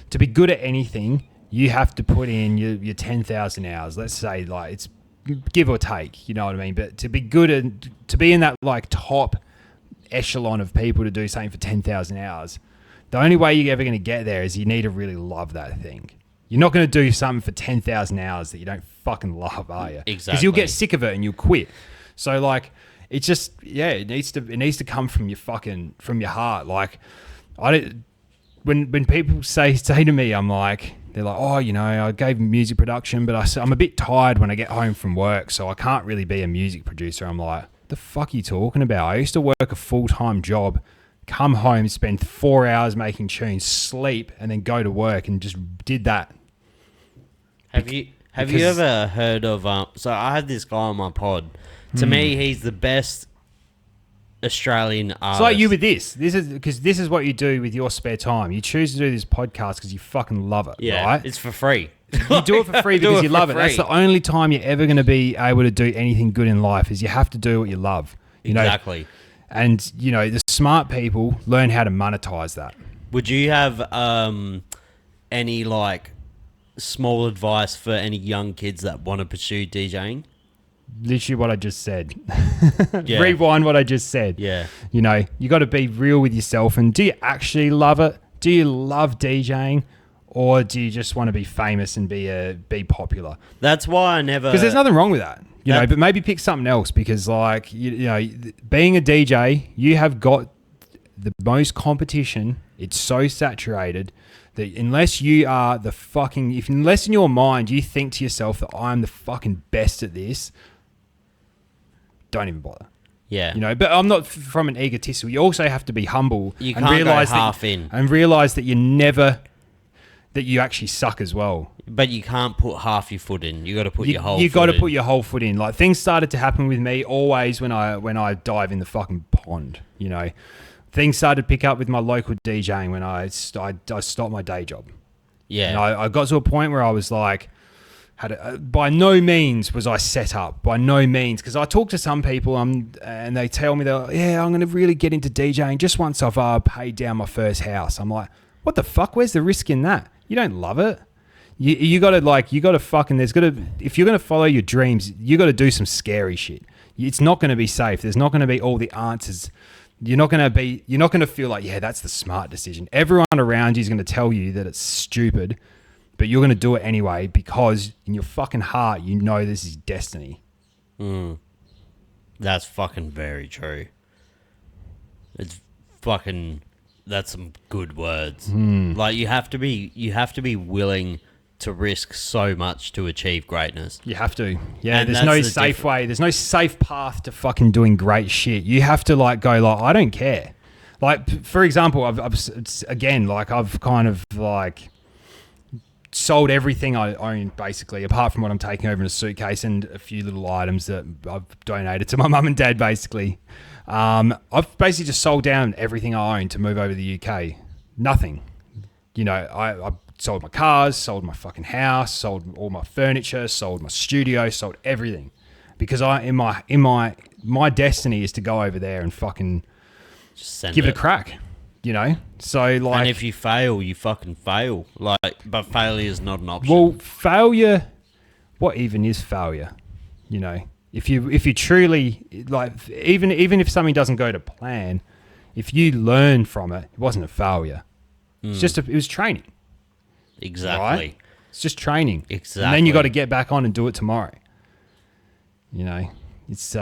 to be good at anything, you have to put in your 10,000 hours. Let's say like it's give or take, you know what I mean? But to be good at, to be in that like top echelon of people to do something for 10,000 hours, the only way you're ever going to get there is you need to really love that thing. You're not going to do something for 10,000 hours that you don't fucking love, are you? Exactly. Because you'll get sick of it and you'll quit. So like, it's just, yeah, it needs to come from your heart. Like, when people say to me, I'm like, they're like, oh, you know, I gave music production, but I'm a bit tired when I get home from work, so I can't really be a music producer. I'm like, the fuck are you talking about? I used to work a full-time job, come home, spend 4 hours making tunes, sleep, and then go to work and just did that. Have you ever heard of... so I had this guy on my pod. To me, he's the best Australian artist. It's like you with this. This is what you do with your spare time. You choose to do this podcast because you fucking love it, right? It's for free. You do it for free because you love it. That's the only time you're ever going to be able to do anything good in life is you have to do what you love. You exactly. know? And, you know, the smart people learn how to monetize that. Would you have any, like, small advice for any young kids that want to pursue DJing? Literally what I just said. Yeah. Rewind what I just said. Yeah. You know, you got to be real with yourself. And do you actually love it? Do you love DJing? Or do you just want to be famous and be popular? That's why I never... Because there's nothing wrong with that. You know, but maybe pick something else because, like, you know, being a DJ, you have got the most competition. It's so saturated that unless you are unless in your mind you think to yourself that I'm the fucking best at this, don't even bother. Yeah. You know, but I'm not from an egotistical. You also have to be humble and realize and realize that you actually suck as well. But you can't put half your foot in. You got to put your whole foot in. You got to put your whole foot in. Like, things started to happen with me always when I dive in the fucking pond, you know. Things started to pick up with my local DJing when I stopped my day job. Yeah. And I got to a point where I was like, by no means was I set up. By no means. Because I talk to some people and they tell me that, yeah, I'm going to really get into DJing just once I've paid down my first house. I'm like, what the fuck? Where's the risk in that? You don't love it. You got to fucking, if you're going to follow your dreams, you got to do some scary shit. It's not going to be safe. There's not going to be all the answers. You're not going to feel like, yeah, that's the smart decision. Everyone around you is going to tell you that it's stupid, but you're going to do it anyway because in your fucking heart, you know this is destiny. That's fucking very true. That's some good words. Like, you have to be willing to risk so much to achieve greatness. You have to. Yeah, and there's no safe way. There's no safe path to fucking doing great shit. You have to like go like, I don't care. Like, for example, I've kind of like sold everything I own basically, apart from what I'm taking over in a suitcase and a few little items that I've donated to my mum and dad basically. I've basically just sold down everything I own to move over to the UK. Nothing. You know, I sold my cars, sold my fucking house, sold all my furniture, sold my studio, sold everything. Because my destiny is to go over there and fucking just give it a crack. You know? So like, and if you fail, you fucking fail. Like, but failure is not an option. Well, failure, what even is failure? You know? If you truly, like, even if something doesn't go to plan, if you learn from it, it wasn't a failure. It was training. Exactly. Right? It's just training. Exactly. And then you got to get back on and do it tomorrow. You know, it's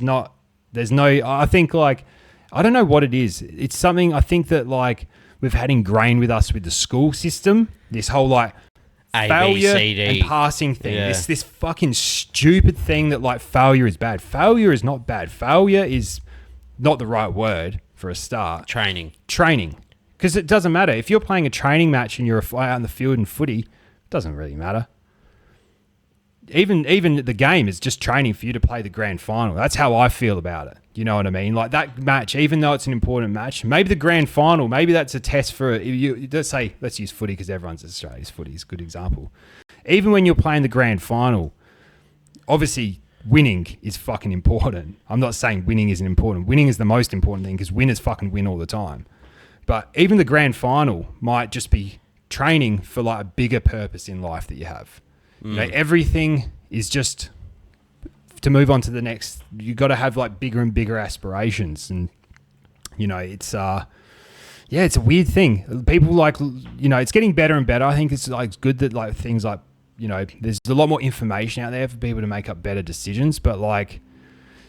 not, there's no, I think like, I don't know what it is. It's something I think that like we've had ingrained with us with the school system, this whole like, failure and passing thing. Yeah. This fucking stupid thing that like failure is bad. Failure is not bad. Failure is not the right word for a start. Training. Because it doesn't matter. If you're playing a training match and you're out in the field in footy, it doesn't really matter. Even the game is just training for you to play the grand final. That's how I feel about it. You know what I mean? Like that match, even though it's an important match, maybe the grand final, maybe that's a test for you. Let's use footy because everyone's Australia's footy is a good example. Even when you're playing the grand final, obviously winning is fucking important. I'm not saying winning isn't important. Winning is the most important thing because winners fucking win all the time. But even the grand final might just be training for like a bigger purpose in life that you have. You know, everything is just to move on to the next. You got to have like bigger and bigger aspirations, and you know, it's it's a weird thing. People like, you know, it's getting better and better. I think it's like good that like things like, you know, there's a lot more information out there for people to make up better decisions. But like,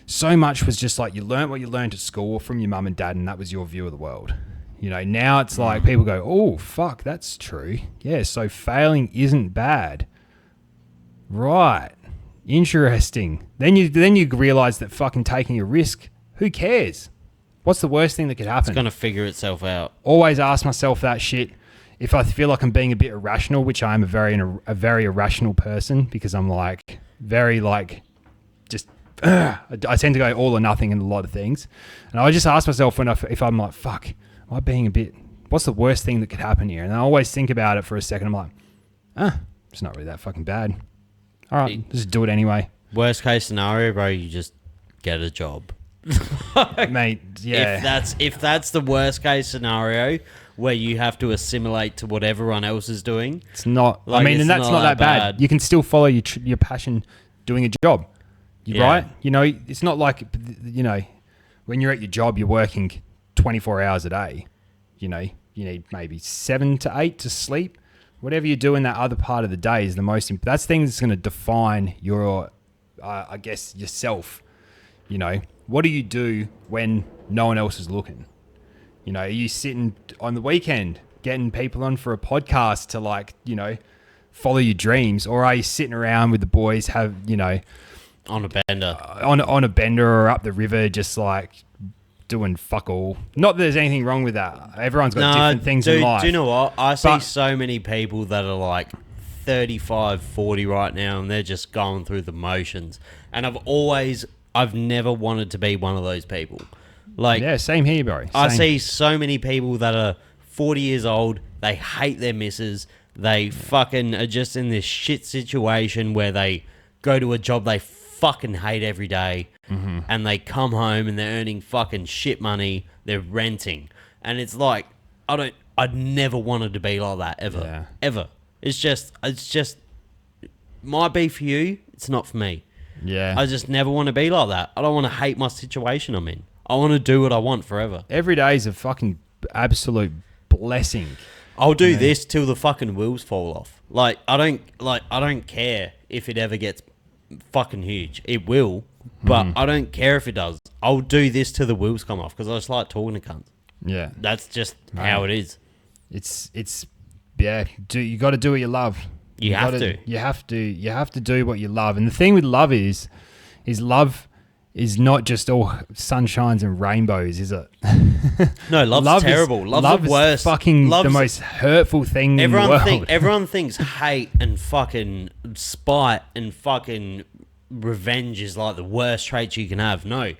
so much was just like you learned what you learned at school from your mum and dad, and that was your view of the world. You know, now it's like people go, oh, fuck, that's true. Yeah, so failing isn't bad. Right. Interesting. Then you realize that fucking taking a risk, who cares? What's the worst thing that could happen? It's going to figure itself out. Always ask myself that shit. If I feel like I'm being a bit irrational, which I am a very irrational person, because I'm like very like just I tend to go all or nothing in a lot of things, and I just ask myself if I'm like, fuck, am I being a bit? What's the worst thing that could happen here? And I always think about it for a second. I'm like, it's not really that fucking bad. All right, just do it anyway. Worst case scenario, bro, you just get a job. Mate, yeah. If that's the worst case scenario where you have to assimilate to what everyone else is doing, it's not. Like, I mean, and that's not that bad. You can still follow your passion doing a job, right? You know, it's not like, you know, when you're at your job, you're working 24 hours a day. You know, you need maybe 7 to 8 to sleep. Whatever you do in that other part of the day is the most. That's thing that's going to define your, I guess, yourself. You know, what do you do when no one else is looking? You know, are you sitting on the weekend getting people on for a podcast to like, you know, follow your dreams, or are you sitting around with the boys, have, you know, on a bender, on a bender or up the river, just like doing fuck all? Not that there's anything wrong with that. Everyone's got different things in life. Do you know what? I see so many people that are like 35, 40 right now, and they're just going through the motions. And I've never wanted to be one of those people. Like, yeah, same here, bro. I see so many people that are 40 years old. They hate their missus. They fucking are just in this shit situation where they go to a job they fucking hate every day, and they come home and they're earning fucking shit money. They're renting, and it's like I'd never wanted to be like that ever. It's just might be for you. It's not for me. Yeah, I just never want to be like that. I don't want to hate my situation I'm in. I want to do what I want forever. Every day is a fucking absolute blessing. I'll do this till the fucking wheels fall off. Like I don't care if it ever gets fucking huge. It will, but I don't care if it does. I'll do this till the wheels come off because I just like talking to cunts. Yeah, that's just how it is. It's you got to do what you love. You have to do what you love. And the thing with love is love is not just all sunshines and rainbows, is it? No, love's terrible. Love's the worst. Fucking the most hurtful thing in the world. Everyone thinks hate and fucking spite and fucking revenge is like the worst traits you can have. No,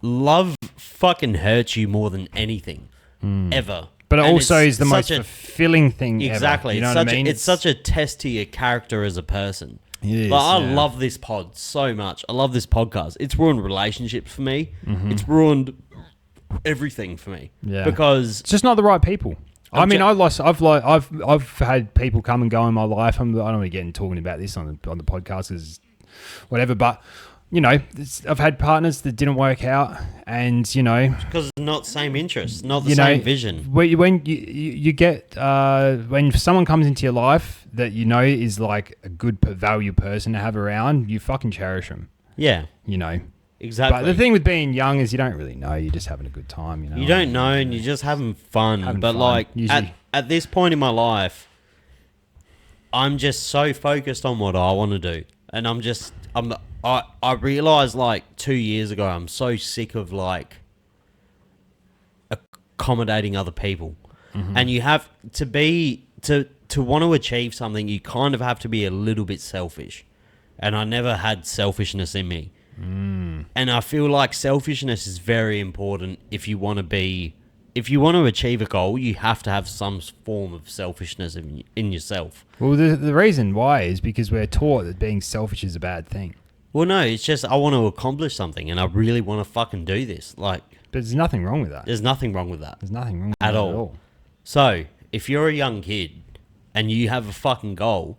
love fucking hurts you more than anything ever. But it also is the most fulfilling thing exactly. ever. You know what I mean? It's such a test to your character as a person. It is, I love this pod so much. I love this podcast. It's ruined relationships for me. It's ruined everything for me. Yeah. Because it's just not the right people. I've had people come and go in my life. I don't want to get into talking about this on the podcast because whatever, but you know, I've had partners that didn't work out, and you know, because not same interests, not the same vision. When you get when someone comes into your life that you know is like a good value person to have around, you fucking cherish them. Yeah, you know, exactly. But the thing with being young is you don't really know. You're just having a good time. You know, you don't know, and you're just having fun. Like at this point in my life, I'm just so focused on what I want to do, and I realized like 2 years ago, I'm so sick of like accommodating other people. And you have to to want to achieve something, you kind of have to be a little bit selfish. And I never had selfishness in me. And I feel like selfishness is very important if you want to achieve a goal, you have to have some form of selfishness in yourself. Well, the reason why is because we're taught that being selfish is a bad thing. Well, no, it's just I want to accomplish something and I really want to fucking do this. Like, but there's nothing wrong with that. There's nothing wrong with that. There's nothing wrong with at that all. So, if you're a young kid and you have a fucking goal,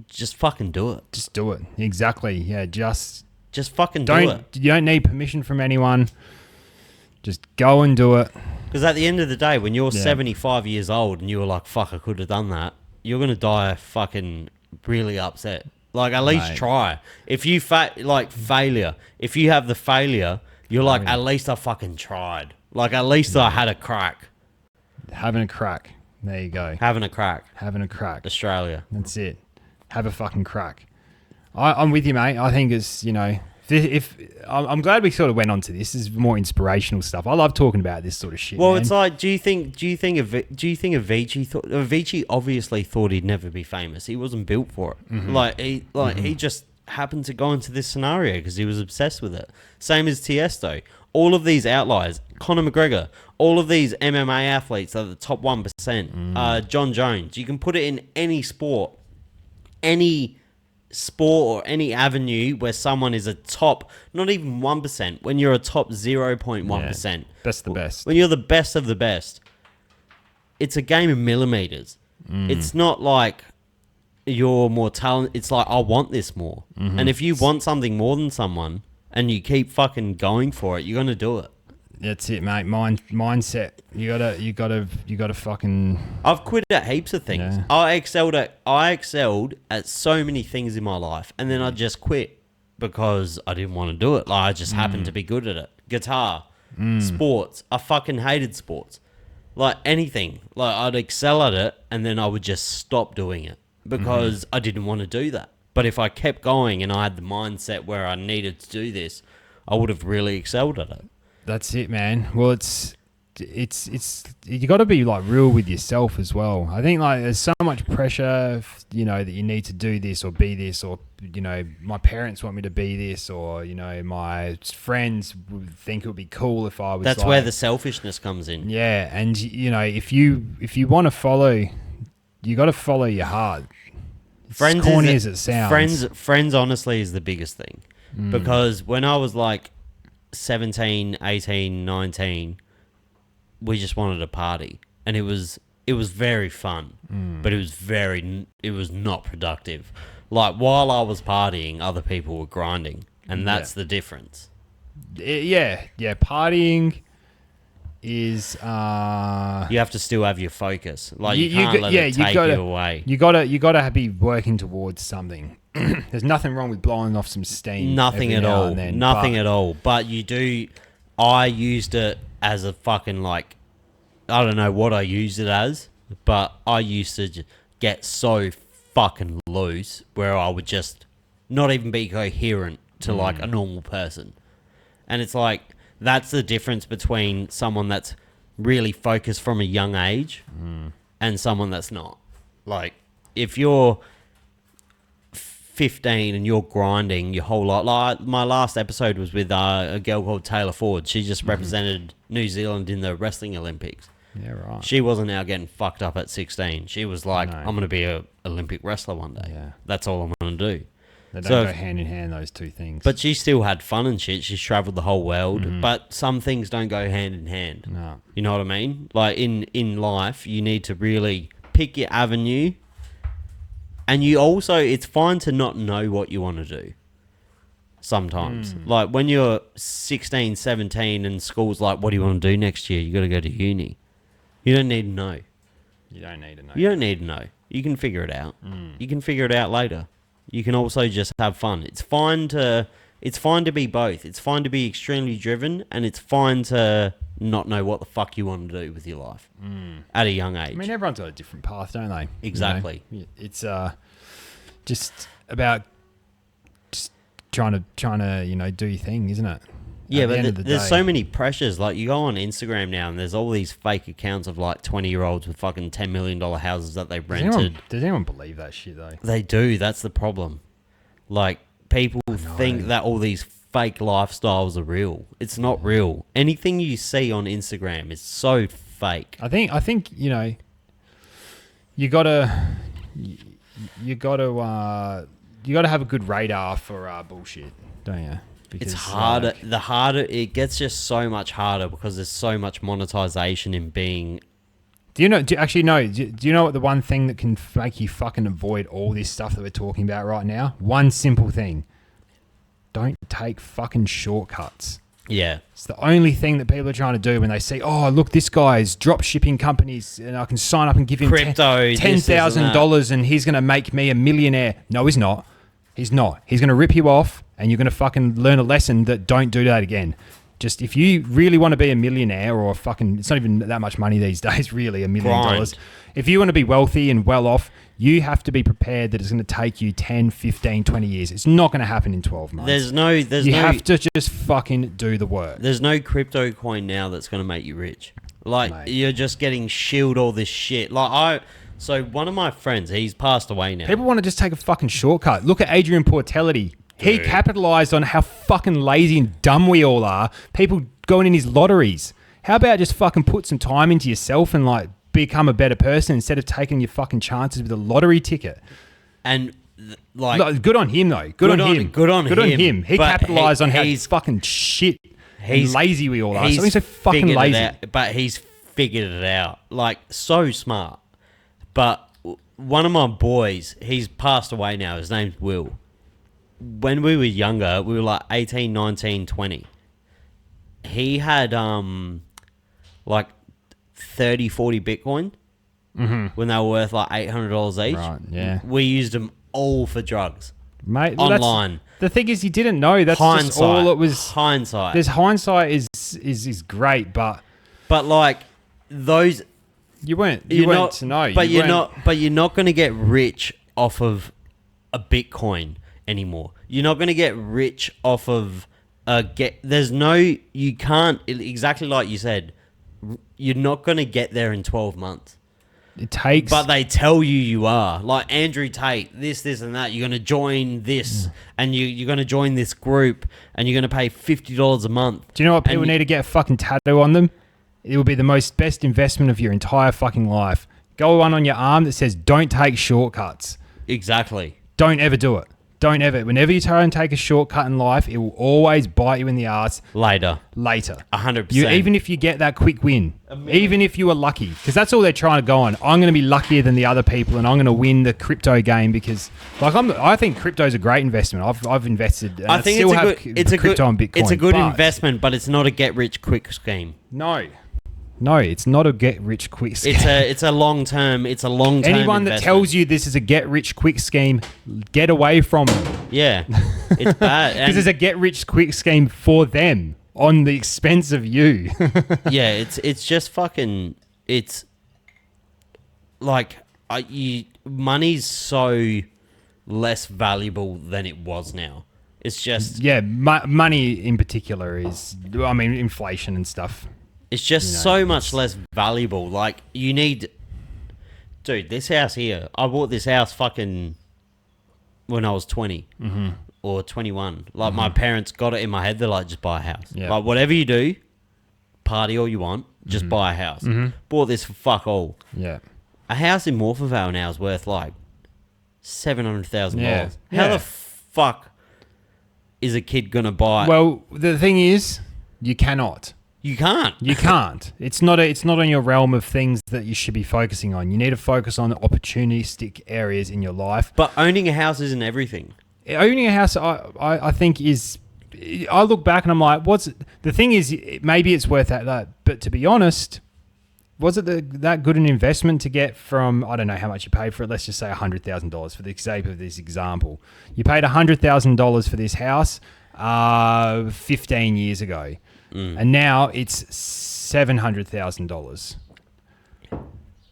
just fucking do it. Just do it. Exactly. Yeah, just fucking do it. You don't need permission from anyone. Just go and do it. Because at the end of the day, when you're 75 years old and you're like, fuck, I could have done that, you're going to die fucking really upset. Like, at least try. If you, failure, if you have the failure, you're like, at least I fucking tried. Like, at least I had a crack. Having a crack. There you go. Having a crack. Australia. That's it. Have a fucking crack. I'm with you, mate. I think it's, if I'm glad we sort of went on to this. This is more inspirational stuff. I love talking about this sort of shit. Well, man. It's like, do you think Avicii thought? Avicii obviously thought he'd never be famous. He wasn't built for it. Mm-hmm. He just happened to go into this scenario because he was obsessed with it. Same as Tiesto. All of these outliers, Conor McGregor, all of these MMA athletes are the top 1%. John Jones. You can put it in any sport or any avenue where someone is a top, not even 1%, when you're a top 0.1%. Best of the best. When you're the best of the best, it's a game of millimeters. It's not like you're more talented. It's like, I want this more. Mm-hmm. And if you want something more than someone and you keep fucking going for it, you're going to do it. That's it, mate. Mindset. You gotta fucking. I've quit at heaps of things. Yeah. I excelled at so many things in my life, and then I just quit because I didn't want to do it. Like, I just happened to be good at it. Guitar, sports. I fucking hated sports. Like, anything. Like, I'd excel at it, and then I would just stop doing it because I didn't want to do that. But if I kept going and I had the mindset where I needed to do this, I would have really excelled at it. That's it, man. Well, it's you got to be like real with yourself as well. I think like there's so much pressure, that you need to do this or be this, or my parents want me to be this, or my friends would think it would be cool if I was. That's where the selfishness comes in. Yeah, and if you want to follow, you got to follow your heart. Friends, as corny as it sounds. Friends honestly is the biggest thing, because when I was like 17, 18, 19, we just wanted a party, and it was very fun, but it was not productive. Like, while I was partying, other people were grinding, and that's the difference. Partying is you have to still have your focus. Like, you can't let it take you away. You gotta be working towards something. There's nothing wrong with blowing off some steam. Nothing at all. But you do. I used it as a fucking, like, I don't know what I used it as, but I used to get so fucking loose where I would just not even be coherent to like a normal person. And it's like, that's the difference between someone that's really focused from a young age and someone that's not. Like, if you're 15 and you're grinding your whole life. Like, my last episode was with a girl called Taylor Ford. She just represented New Zealand in the wrestling Olympics. Yeah, right. She wasn't out getting fucked up at 16. She was like, I'm going to be a Olympic wrestler one day. Yeah. That's all I'm going to do. They don't go hand in hand, those two things. But she still had fun and shit. She's travelled the whole world. But some things don't go hand in hand. No. You know what I mean? Like, in life, you need to really pick your avenue. And you also, it's fine to not know what you want to do sometimes. Like, when you're 16, 17 and school's like, what do you want to do next year? You got to go to uni. You don't need to know. You don't need to know. You don't need to know. You can figure it out. You can figure it out later. You can also just have fun. It's fine to be both. It's fine to be extremely driven, and it's fine to not know what the fuck you want to do with your life at a young age. I mean, everyone's got a different path, don't they? Exactly. It's just about just trying to do your thing, isn't it? Yeah, but there's so many pressures. Like, you go on Instagram now, and there's all these fake accounts of like 20-year-olds with fucking $10 million houses that they rented. Does anyone believe that shit though? They do. That's the problem. Like, people think that all these fake lifestyles are real. It's not real. Anything you see on Instagram is so fake. I think you gotta have a good radar for bullshit, don't you? Because, it's harder. The harder it gets, just so much harder because there's so much monetization in being Do you know? Actually, no. Do you know what the one thing that can make you fucking avoid all this stuff that we're talking about right now? One simple thing. Don't take fucking shortcuts. Yeah. It's the only thing that people are trying to do when they say, oh, look, this guy's drop shipping companies and I can sign up and give him $10,000 and he's going to make me a millionaire. No, he's not. He's not. He's going to rip you off and you're going to fucking learn a lesson that don't do that again. Just if you really want to be a millionaire or it's not even that much money these days, really, $1 million. If you want to be wealthy and well off, you have to be prepared that it's going to take you 10, 15, 20 years. It's not going to happen in 12 months. You have to just fucking do the work. There's no crypto coin now that's going to make you rich. Like, mate, you're just getting shilled all this shit. So one of my friends, he's passed away now. People want to just take a fucking shortcut. Look at Adrian Portelli. He capitalized on how fucking lazy and dumb we all are. People going in his lotteries. How about just fucking put some time into yourself and like become a better person instead of taking your fucking chances with a lottery ticket? And good on him though. Good on him. Good on him. He capitalized on how fucking shit and lazy we all are. So he's so fucking lazy. But he's figured it out. Like, so smart. But one of my boys, he's passed away now. His name's Will. When we were younger, we were like 18, 19, 20. He had like 30, 40 Bitcoin when they were worth like $800 each. Right, yeah. We used them all for drugs. Mate, online. The thing is, you didn't know. That's hindsight. Just all it was. Hindsight. There's hindsight is great, but like those, you weren't to know. But you're not going to get rich off of a Bitcoin anymore. You're not going to get rich off of you can't, exactly like you said, you're not going to get there in 12 months. It takes... But they tell you are. Like Andrew Tate, this and that. You're going to join this and you're going to join this group and you're going to pay $50 a month. Do you know what people need to get a fucking tattoo on them? It will be the best investment of your entire fucking life. Go one on your arm that says, don't take shortcuts. Exactly. Don't ever do it. Don't ever. Whenever you try and take a shortcut in life, it will always bite you in the ass. Later. 100%. Even if you get that quick win. Even if you are lucky. Because that's all they're trying to go on. I'm going to be luckier than the other people and I'm going to win the crypto game because I think crypto is a great investment. I've invested. And I think it's a good investment, but it's not a get-rich-quick scheme. No, it's not a get-rich-quick scheme. It's a long-term Anyone investment. that tells you this is a get-rich-quick scheme, get away from them. Yeah, it's bad. Because it's a get-rich-quick scheme for them on the expense of you. Yeah, it's just fucking... It's like money's so less valuable than it was now. It's just... Yeah, money in particular is... I mean, inflation and stuff. It's just so much less valuable. Like, you need... Dude, this house here, I bought this house fucking when I was 20 or 21. Like, my parents got it in my head. They're like, just buy a house. Yeah. Like, whatever you do, party all you want, just buy a house. Bought this for fuck all. Yeah. A house in Morphettvale now is worth like $700,000. Yeah. How the fuck is a kid going to buy... Well, the thing is, you cannot. You can't. You can't. It's not on your realm of things that you should be focusing on. You need to focus on the opportunistic areas in your life. But owning a house isn't everything. Owning a house, I think is... I look back and I'm like, the thing is, maybe it's worth that. But to be honest, was it that good an investment to get from, I don't know how much you paid for it, let's just say $100,000 for the sake of this example. You paid $100,000 for this house 15 years ago. And now it's $700,000.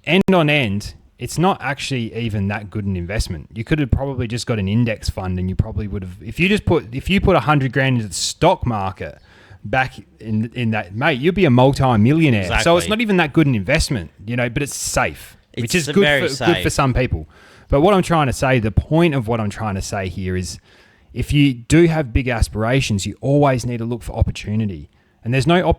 End on end, it's not actually even that good an investment. You could have probably just got an index fund, and you probably would have. If you put $100,000 into the stock market back in that, mate, you'd be a multi-millionaire. Exactly. So it's not even that good an investment, but it's safe, which is good for some people. But what I'm trying to say, the point of what I'm trying to say here is, if you do have big aspirations, you always need to look for opportunity. And there's no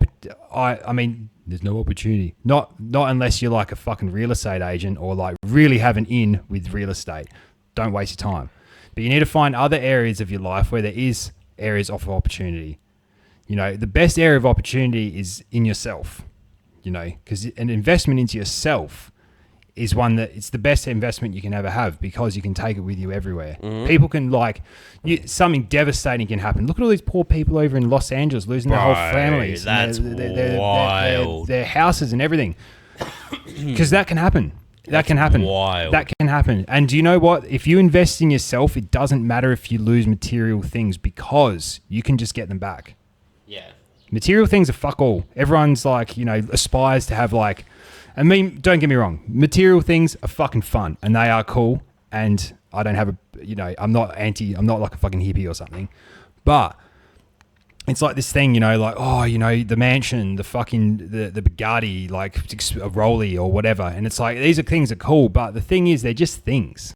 there's no opportunity. Not unless you're like a fucking real estate agent or like really have an in with real estate. Don't waste your time. But you need to find other areas of your life where there is areas of opportunity. The best area of opportunity is in yourself. you know, because an investment into yourself is one that it's the best investment you can ever have because you can take it with you everywhere. People can something devastating can happen. Look at all these poor people over in Los Angeles losing their whole families. That's wild. Their houses and everything. Because that can happen. That can happen. Wild. That can happen. And do you know what? If you invest in yourself, it doesn't matter if you lose material things because you can just get them back. Yeah. Material things are fuck all. Everyone's like, you know, aspires to have like, I mean, don't get me wrong. Material things are fucking fun and they are cool. And I don't have I'm not like a fucking hippie or something. But it's like this thing, you know, like, oh, you know, the mansion, the fucking, the Bugatti, like a Rollie or whatever. And it's like, these are things that are cool. But the thing is, they're just things.